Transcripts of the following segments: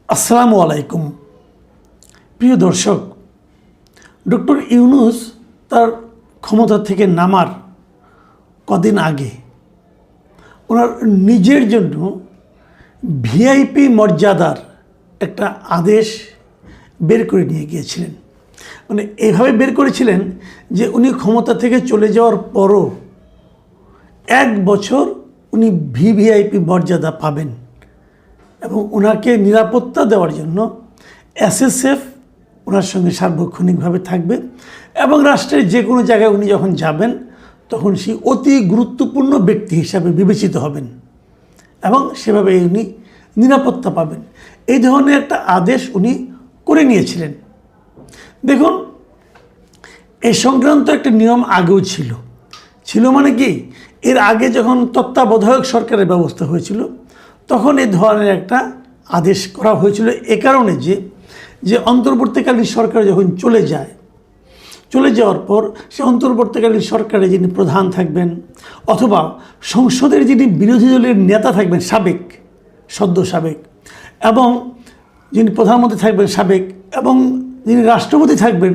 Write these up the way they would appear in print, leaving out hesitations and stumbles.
আসসালামু আলাইকুম। প্রিয় দর্শক, ডক্টর ইউনূস তার ক্ষমতা থেকে নামার কদিন আগে ওনার নিজের জন্য ভিআইপি মর্যাদার একটা আদেশ বের করে নিয়ে গিয়েছিলেন। মানে এভাবে বের করেছিলেন যে উনি ক্ষমতা থেকে চলে যাওয়ার পরও 1 বছর উনি ভিভিআইপি মর্যাদা পাবেন এবং ওনাকে নিরাপত্তা দেওয়ার জন্য এসএসএফ ওনার সঙ্গে সার্বক্ষণিকভাবে থাকবে এবং রাষ্ট্রের যে কোনো জায়গায় উনি যখন যাবেন তখন সেই অতি গুরুত্বপূর্ণ ব্যক্তি হিসাবে বিবেচিত হবেন এবং সেভাবে উনি নিরাপত্তা পাবেন। এই ধরনের একটা আদেশ উনি করে নিয়েছিলেন। দেখুন, এই সংক্রান্ত একটা নিয়ম আগেও ছিল মানে কি, এর আগে যখন তত্ত্বাবধায়ক সরকারের ব্যবস্থা হয়েছিল তখন এই ধরনের একটা আদেশ করা হয়েছিল এ কারণে যে অন্তর্বর্তীকালীন সরকার যখন চলে যাওয়ার পর সে অন্তর্বর্তীকালীন সরকারে যিনি প্রধান থাকবেন অথবা সংসদের যিনি বিরোধী দলের নেতা থাকবেন সদ্য সাবেক এবং যিনি প্রধানমন্ত্রী থাকবেন সাবেক এবং যিনি রাষ্ট্রপতি থাকবেন,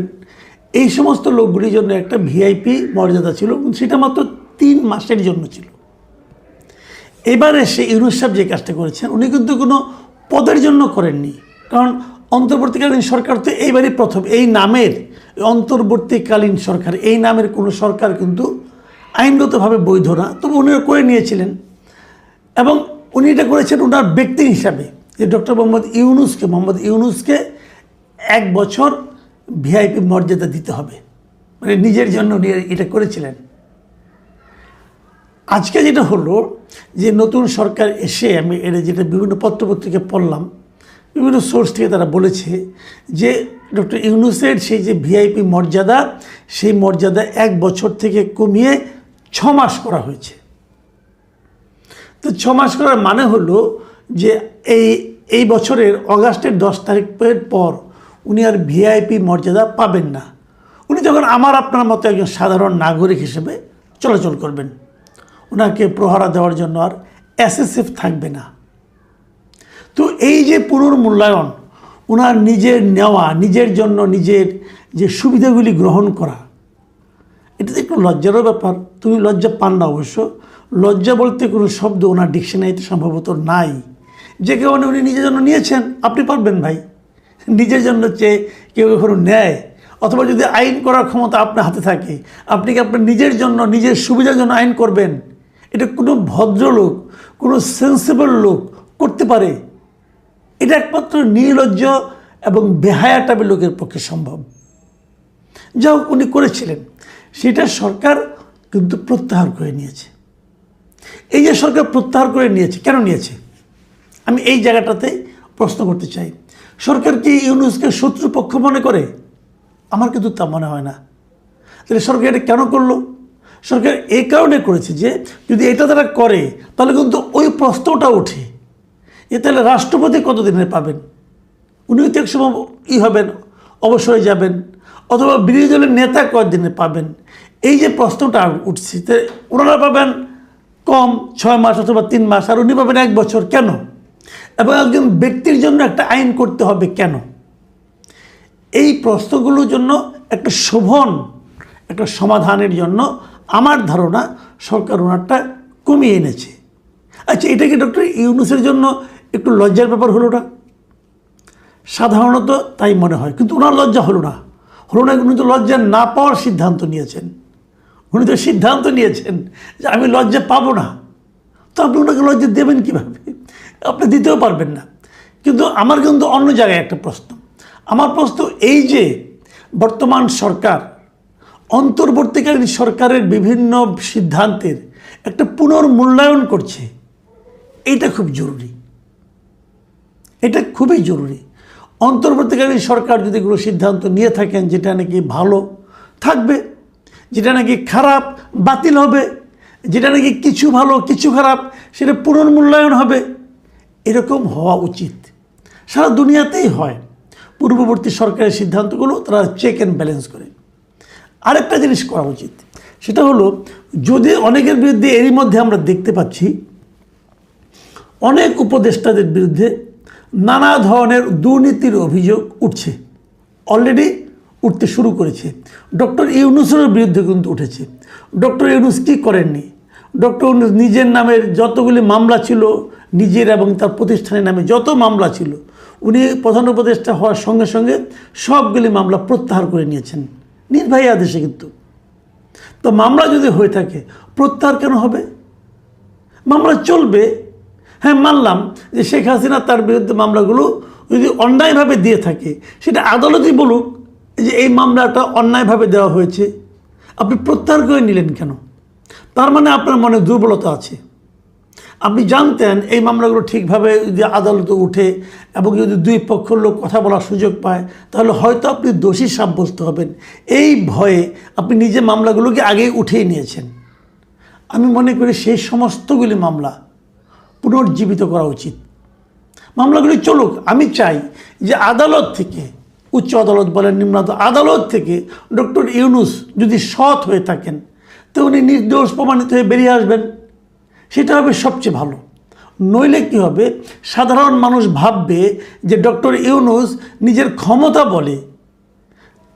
এই সমস্ত লোকগুলির জন্য একটা ভিআইপি মর্যাদা ছিল এবং সেটা মাত্র 3 মাসের জন্য ছিল। এবারে সে ইউনূস সাহেব যে কাজটা করেছেন উনি কিন্তু কোনো পদের জন্য করেননি, কারণ অন্তর্বর্তীকালীন সরকার তো এইবারই প্রথম। এই নামের অন্তর্বর্তীকালীন সরকার, এই নামের কোনো সরকার কিন্তু আইনগতভাবে বৈধ না, তবে উনি করে নিয়েছিলেন এবং উনি এটা করেছেন ওনার ব্যক্তি হিসাবে যে ডক্টর মোহাম্মদ ইউনূসকে 1 বছর ভিআইপি মর্যাদা দিতে হবে, মানে নিজের জন্য উনি এটা করেছিলেন। আজকে যেটা হলো যে নতুন সরকার এসে আমি এটা যেটা বিভিন্ন পত্রপত্রিকায় পড়লাম, বিভিন্ন সোর্স থেকে তারা বলেছে যে ডক্টর ইউনূসের সেই যে ভিআইপি মর্যাদা, সেই মর্যাদা 1 বছর থেকে কমিয়ে 6 মাস করা হয়েছে। তো 6 মাস করার মানে হলো যে এই বছরের অগাস্টের 10 তারিখের পর উনি আর ভিআইপি মর্যাদা পাবেন না। উনি যখন আমার আপনার মতো একজন সাধারণ নাগরিক হিসেবে চলাচল করবেন, ওনাকে প্রহরা দেওয়ার জন্য আর এসএসএফ থাকবে না। তো এই যে পুনর্মূল্যায়ন, ওনার নিজের নেওয়া, নিজের জন্য নিজের যে সুবিধাগুলি গ্রহণ করা, এটা তো একটু লজ্জারও ব্যাপার। তুমি লজ্জা পান না অবশ্য, লজ্জা বলতে কোনো শব্দ ওনার ডিকশনারিতে সম্ভবত নাই, যে কারণে উনি নিজের জন্য নিয়েছেন। আপনি পারবেন ভাই, নিজের জন্য চেয়ে কেউ কখনো নেয়? অথবা যদি আইন করার ক্ষমতা আপনার হাতে থাকে, আপনি কি আপনার নিজের জন্য নিজের সুবিধার জন্য আইন করবেন? এটা কোনো ভদ্রলোক, কোনো সেন্সিবল লোক করতে পারে? এটা একমাত্র নির্লজ্জ এবং বেহায়া টাইপের লোকের পক্ষে সম্ভব। যা হোক, উনি করেছিলেন, সেটা সরকার কিন্তু প্রত্যাহার করে নিয়েছে। এই যে সরকার প্রত্যাহার করে নিয়েছে, কেন নিয়েছে আমি এই জায়গাটাতে প্রশ্ন করতে চাই। সরকার কি ইউনূসকে শত্রুপক্ষ মনে করে? আমার কিন্তু তা মনে হয় না। তাহলে সরকার এটা কেন করলো? সরকার এই কারণে করেছে যে যদি এটা তারা করে তাহলে কিন্তু ওই প্রশ্নটা ওঠে যে তাহলে রাষ্ট্রপতি কতদিনে পাবেন? উনিও তো এক সময় হবেন, অবসরে যাবেন, অথবা বিরোধী দলের নেতা কতদিনে পাবেন? এই যে প্রশ্নটা উঠছে, ওনারা পাবেন কম 6 মাস অথবা 3 মাস, আর উনি পাবেন 1 বছর। কেন? এবং একজন ব্যক্তির জন্য একটা আইন করতে হবে কেন? এই প্রশ্নগুলোর জন্য একটা শোভন একটা সমাধানের জন্য আমার ধারণা সরকার ওনারটা কমিয়ে এনেছে। আচ্ছা, এটা কি ডক্টর ইউনূসের জন্য একটু লজ্জার ব্যাপার হলো না? সাধারণত তাই মনে হয়, কিন্তু ওনার লজ্জা হলো না। উনি তো লজ্জা না পাওয়ার সিদ্ধান্ত নিয়েছেন। উনি তো সিদ্ধান্ত নিয়েছেন যে আমি লজ্জা পাবো না। তো আপনি ওনাকে লজ্জা দেবেন কীভাবে? আপনি দিতেও পারবেন না। কিন্তু আমার কিন্তু অন্য জায়গায় একটা প্রশ্ন। আমার প্রশ্ন এই যে বর্তমান সরকার অন্তর্বর্তীকালীন সরকারের বিভিন্ন সিদ্ধান্তের একটা পুনর্মূল্যায়ন করছে, এটা খুব জরুরি। এটা খুবই জরুরি। অন্তর্বর্তীকালীন সরকার যদি কোনো সিদ্ধান্ত নিয়ে থাকেন যেটা নাকি ভালো থাকবে, যেটা নাকি খারাপ বাতিল হবে, যেটা নাকি কিছু ভালো কিছু খারাপ সেটা পুনর্মূল্যায়ন হবে, এরকম হওয়া উচিত। সারা দুনিয়াতেই হয়। পূর্ববর্তী সরকারের সিদ্ধান্তগুলো তারা চেক অ্যান্ড ব্যালেন্স করে। আরেকটা জিনিস করা উচিত, সেটা হলো যদি অনেকের বিরুদ্ধে এরই মধ্যে আমরা দেখতে পাচ্ছি অনেক উপদেষ্টাদের বিরুদ্ধে নানা ধরনের দুর্নীতির অভিযোগ উঠছে, অলরেডি উঠতে শুরু করেছে। ডক্টর ইউনূসের বিরুদ্ধে কিন্তু উঠেছে। ডক্টর ইউনূস কী করেননি? ডক্টর ইউনূস নিজের নামের যতগুলি মামলা ছিল, নিজের এবং তার প্রতিষ্ঠানের নামে যত মামলা ছিল, উনি প্রধান উপদেষ্টা হওয়ার সঙ্গে সঙ্গে সবগুলি মামলা প্রত্যাহার করে নিয়েছেন নির্বাহী আদেশে। কিন্তু তো মামলা যদি হয়ে থাকে প্রত্যাহার কেন হবে? মামলা চলবে। হ্যাঁ, মানলাম যে শেখ হাসিনা তার বিরুদ্ধে মামলাগুলো যদি অন্যায়ভাবে দিয়ে থাকে, সেটা আদালতই বলুক যে এই মামলাটা অন্যায়ভাবে দেওয়া হয়েছে, আপনি প্রত্যাহার করে নিলেন কেন? তার মানে আপনার মনে দুর্বলতা আছে। আপনি জানতেন এই মামলাগুলো ঠিকভাবে যদি আদালতে উঠে এবং যদি দুই পক্ষের লোক কথা বলার সুযোগ পায়, তাহলে হয়তো আপনি দোষী সাব্যস্ত হবেন। এই ভয়ে আপনি নিজে মামলাগুলোকে আগেই উঠিয়ে নিয়েছেন। আমি মনে করি সেই সমস্তগুলি মামলা পুনর্জীবিত করা উচিত। মামলাগুলি চলুক। আমি চাই যে আদালত থেকে, উচ্চ আদালত বলেন, নিম্ন আদালত থেকে ডক্টর ইউনূস যদি সৎ হয়ে থাকেন তো উনি নির্দোষ প্রমাণিত হয়ে বেরিয়ে আসবেন, সেটা হবে সবচেয়ে ভালো। নইলে কী হবে, সাধারণ মানুষ ভাববে যে ডক্টর ইউনূস নিজের ক্ষমতা বলে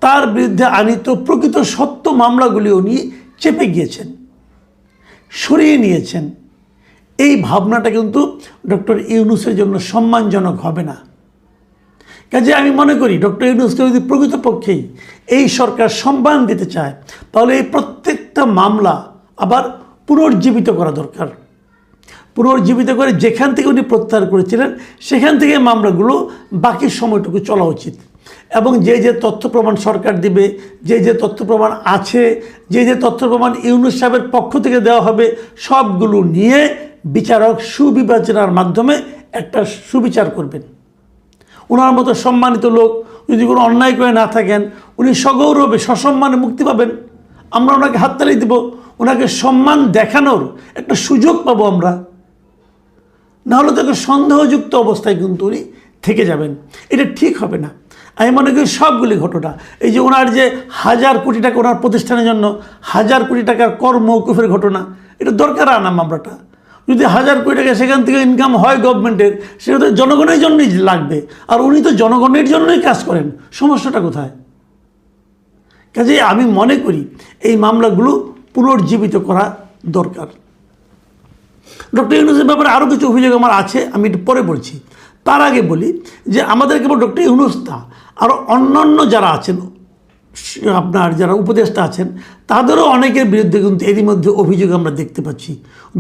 তার বিরুদ্ধে আনিত প্রকৃত সত্য মামলাগুলি উনি চেপে গিয়েছেন, সরিয়ে নিয়েছেন। এই ভাবনাটা কিন্তু ডক্টর ইউনূসের জন্য সম্মানজনক হবে না। কাজে আমি মনে করি ডক্টর ইউনূসকে যদি প্রকৃতপক্ষেই এই সরকার সম্মান দিতে চায়, তাহলে এই প্রত্যেকটা মামলা আবার পুনর্জীবিত করা দরকার। পুনর্জীবিত করে যেখান থেকে উনি প্রত্যাহার করেছিলেন সেখান থেকে মামলাগুলো বাকি সময়টুকু চলা উচিত। এবং যে যে তথ্য প্রমাণ সরকার দিবে, যে যে তথ্য প্রমাণ আছে, যে যে তথ্য প্রমাণ ইউনূস সাহেবের পক্ষ থেকে দেওয়া হবে, সবগুলো নিয়ে বিচারক সুবিবেচনার মাধ্যমে একটা সুবিচার করবেন। ওনার মতো সম্মানিত লোক যদি কোনো অন্যায় করে না থাকেন, উনি সগৌরবে সসম্মানে মুক্তি পাবেন। আমরা ওনাকে হাততালি দেব, ওনাকে সম্মান দেখানোর একটা সুযোগ পাবো আমরা। নাহলে তাকে সন্দেহযুক্ত অবস্থায় কিন্তু উনি থেকে যাবেন। এটা ঠিক হবে না। আমি মনে করি সবগুলি ঘটনা, এই যে ওনার যে 1000 কোটি টাকা ওনার প্রতিষ্ঠানের জন্য 1000 কোটি টাকার কর মওকুফের ঘটনা, এটা দরকার আনা মামলাটা। যদি 1000 কোটি টাকা সেখান থেকে ইনকাম হয় গভর্নমেন্টের, সেটা তো জনগণের জন্যই লাগবে, আর উনি তো জনগণের জন্যই কাজ করেন। সমস্যাটা কোথায়? কাজে আমি মনে করি এই মামলাগুলো পুনর্জীবিত করা দরকার। ডক্টর ইউনূসের ব্যাপারে আরও কিছু অভিযোগ আমার আছে, আমি একটু পরে বলছি। তার আগে বলি যে আমাদের কেবল ডক্টর ইউনূস না, আরও অন্যান্য যারা আছেন, আপনার যারা উপদেষ্টা আছেন, তাদেরও অনেকের বিরুদ্ধে কিন্তু এরই মধ্যে অভিযোগ আমরা দেখতে পাচ্ছি।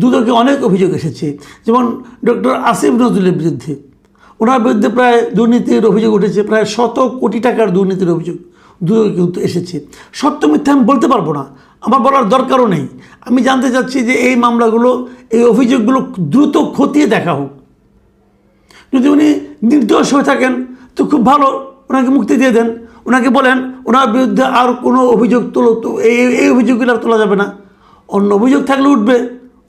দুদকে অনেক অভিযোগ এসেছে। যেমন ডক্টর আসিফ নজরুলের বিরুদ্ধে, ওনার বিরুদ্ধে প্রায় দুর্নীতির অভিযোগ উঠেছে, প্রায় 100 কোটি টাকার দুর্নীতির অভিযোগ দুদকে কিন্তু এসেছে। সত্য মিথ্যা আমি বলতে পারবো না, আমার বলার দরকারও নেই। আমি জানতে চাচ্ছি যে এই মামলাগুলো, এই অভিযোগগুলো দ্রুত খতিয়ে দেখা হোক। যদি উনি নির্দোষ হয়ে থাকেন তো খুব ভালো, ওনাকে মুক্তি দিয়ে দেন। ওনাকে বলেন ওনার বিরুদ্ধে আর কোনো অভিযোগ তোলো, তো এই অভিযোগগুলো আর তোলা যাবে না। অন্য অভিযোগ থাকলে উঠবে,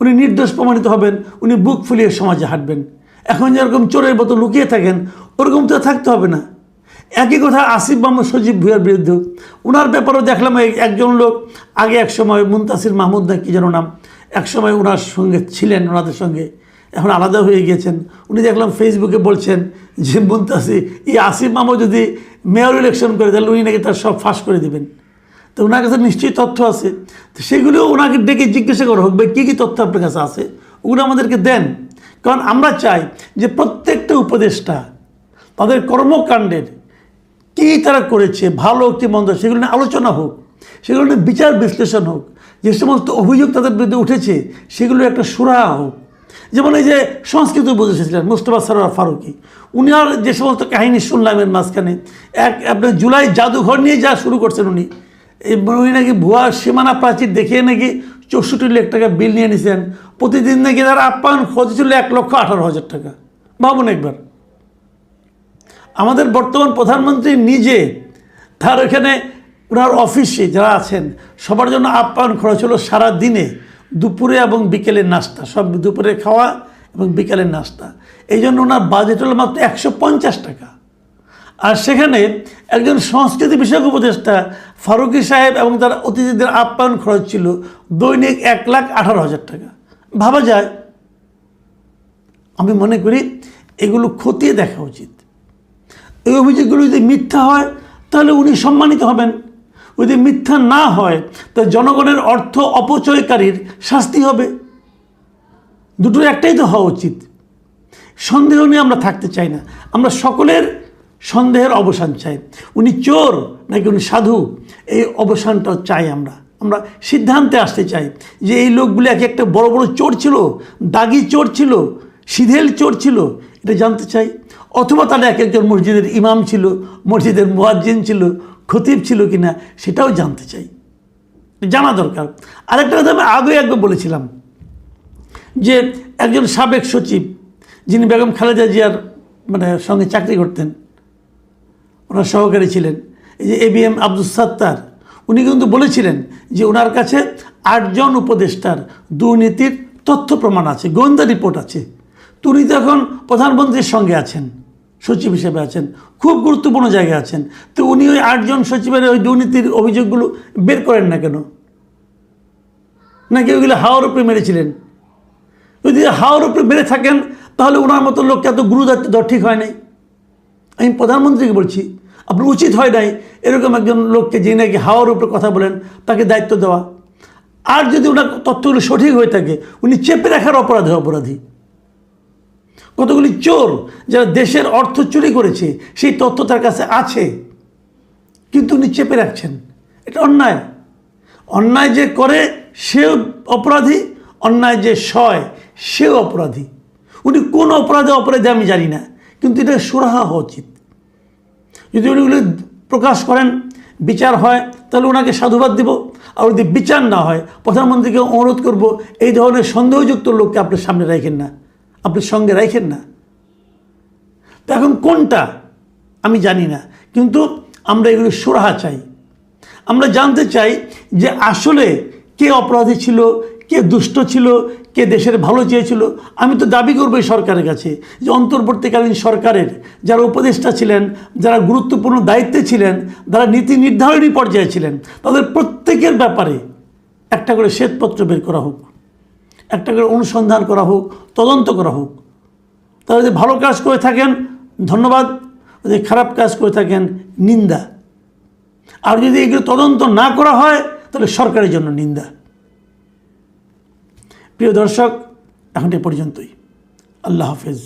উনি নির্দোষ প্রমাণিত হবেন, উনি বুক ফুলিয়ে সমাজে হাঁটবেন। এখন যেরকম চোরের মতো লুকিয়ে থাকেন, ওরকম তো থাকতে হবে না। একই কথা আসিফ মোহাম্মদ সজীব ভুঁইয়ার বিরুদ্ধেও, ওনার ব্যাপারেও দেখলাম একজন লোক আগে এক সময় মুনতাসির মাহমুদ না কি যেন নাম, এক সময় ওনার সঙ্গে ছিলেন, ওনাদের সঙ্গে এখন আলাদা হয়ে গিয়েছেন। উনি দেখলাম ফেসবুকে বলছেন যে মুনতাসির, এই আসিফ মাহমুদ যদি মেয়র ইলেকশন করে তাহলে উনি নাকি তার সব ফাঁস করে দেবেন। তো ওনার কাছে নিশ্চয়ই তথ্য আছে, তো সেগুলিও ওনাকে ডেকে জিজ্ঞাসা করা হোক, কী কী তথ্য আপনার কাছে আছে, ওগুলো আমাদেরকে দেন। কারণ আমরা চাই যে প্রত্যেকটা উপদেষ্টা তাদের কর্মকাণ্ডের কী তারা করেছে, ভালো কি মন্দ, সেগুলো নিয়ে আলোচনা হোক, সেগুলো নিয়ে বিচার বিশ্লেষণ হোক। যে সমস্ত অভিযোগ তাদের বিরুদ্ধে উঠেছে সেগুলো একটা সুরাহা হোক। যেমন এই যে সংস্কৃত উপদেষ্টা ছিলেন মোস্তফা সরোয়ার ফারুকী, উনি আর যে সমস্ত কাহিনী শুনলাম এর মাঝখানে, আপনার জুলাই জাদুঘর নিয়ে যা শুরু করছেন উনি নাকি ভুয়া সীমানা প্রাচীর দেখিয়ে নাকি 64 লাখ টাকা বিল নিয়ে নিয়েছেন। প্রতিদিন নাকি তার আপ্যায়ন খরচ ছিল 1,18,000 টাকা। ভাবুন একবার, আমাদের বর্তমান প্রধানমন্ত্রী নিজে তার এখানে ওনার অফিসে যারা আছেন সবার জন্য আপ্যায়ন খরচ হলো সারা দিনে, দুপুরে এবং বিকেলের নাস্তা, সব দুপুরে খাওয়া এবং বিকেলের নাস্তা। এই জন্য ওনার বাজেট হলো মাত্র 150 টাকা। আর সেখানে একজন সংস্কৃতি বিষয়ক উপদেষ্টা ফারুকী সাহেব এবং তার অতিথিদের আপ্যায়ন খরচ ছিল দৈনিক 1,18,000 টাকা। ভাবা যায়। আমি মনে করি এগুলো খতিয়ে দেখা উচিত। এই অভিযোগগুলো যদি মিথ্যা হয় তাহলে উনি সম্মানিত হবেন, যদি মিথ্যা না হয় তাহলে জনগণের অর্থ অপচয়কারীর শাস্তি হবে। দুটোর একটাই তো হওয়া উচিত। সন্দেহ নিয়ে আমরা থাকতে চাই না, আমরা সকলের সন্দেহের অবসান চাই। উনি চোর নাকি উনি সাধু, এই অবসানটাও চাই। আমরা সিদ্ধান্তে আসতে চাই যে এই লোকগুলো এক একটা বড় বড় চোর ছিল, দাগি চোর ছিল, সিধেল চোর ছিল, এটা জানতে চাই। অথবা তারা এক একজন মসজিদের ইমাম ছিল, মসজিদের মুয়াজ্জিন ছিল, খতিব ছিল কিনা সেটাও জানতে চাই, জানা দরকার। আরেকটা কথা আমি আগে একবার বলেছিলাম যে একজন সাবেক সচিব যিনি বেগম খালেদা জিয়ার সঙ্গে চাকরি করতেন, ওনার সহকারী ছিলেন, এই যে ABM আব্দুস সাত্তার, উনি কিন্তু বলেছিলেন যে ওনার কাছে 8 জন উপদেষ্টার দুর্নীতির তথ্য প্রমাণ আছে, গোয়েন্দা রিপোর্ট আছে। তো উনি তো এখন প্রধানমন্ত্রীর সঙ্গে আছেন, সচিব হিসেবে আছেন, খুব গুরুত্বপূর্ণ জায়গায় আছেন। তো উনি ওই 8 জন সচিবের ওই দুর্নীতির অভিযোগগুলো বের করেন না কেন? নাকি ওইগুলো হাওয়ার উপরে মেরেছিলেন? যদি হাওয়ার উপরে মেরে থাকেন তাহলে ওনার মতো লোককে এত গুরু দায়িত্ব দেওয়া ঠিক হয় নাই। আমি প্রধানমন্ত্রীকে বলছি, আপনার উচিত হয় নাই এরকম একজন লোককে যে নাকি হাওয়ার উপরে কথা বলেন তাকে দায়িত্ব দেওয়া। আর যদি ওনার তথ্যগুলো সঠিক হয়ে থাকে, উনি চেপে রাখার অপরাধী। কতগুলি চোর যারা দেশের অর্থ চুরি করেছে সেই তথ্য তার কাছে আছে, কিন্তু উনি চেপে রাখছেন। এটা অন্যায়। অন্যায় যে করে সেও অপরাধী, অন্যায় যে সয় সেও অপরাধী। উনি কোন অপরাধে আমি জানি না, কিন্তু এটা সুরাহা হওয়া উচিত। যদি উনিগুলো প্রকাশ করেন, বিচার হয়, তাহলে ওনাকে সাধুবাদ দিব। আর যদি বিচার না হয়, প্রধানমন্ত্রীকে অনুরোধ করব এই ধরনের সন্দেহযুক্ত লোককে আপনার সামনে রাখেন না, আপনার সঙ্গে রাখেন না। তো এখন কোনটা আমি জানি না, কিন্তু আমরা এগুলো সুরাহা চাই। আমরা জানতে চাই যে আসলে কে অপরাধী ছিল, কে দুষ্ট ছিল, কে দেশের ভালো চেয়েছিল। আমি তো দাবি করবো এই সরকারের কাছে যে অন্তর্বর্তীকালীন সরকারের যারা উপদেষ্টা ছিলেন, যারা গুরুত্বপূর্ণ দায়িত্বে ছিলেন, যারা নীতি নির্ধারণী পর্যায়ে ছিলেন, তাদের প্রত্যেকের ব্যাপারে একটা করে শ্বেতপত্র বের করা হোক, একটা করে অনুসন্ধান করা হোক, তদন্ত করা হোক। তারা যদি ভালো কাজ করে থাকেন ধন্যবাদ, যদি খারাপ কাজ করে থাকেন নিন্দা। আর যদি এগুলো তদন্ত না করা হয় তাহলে সরকারের জন্য নিন্দা। প্রিয় দর্শক, এখন এ পর্যন্তই। আল্লাহ হাফেজ।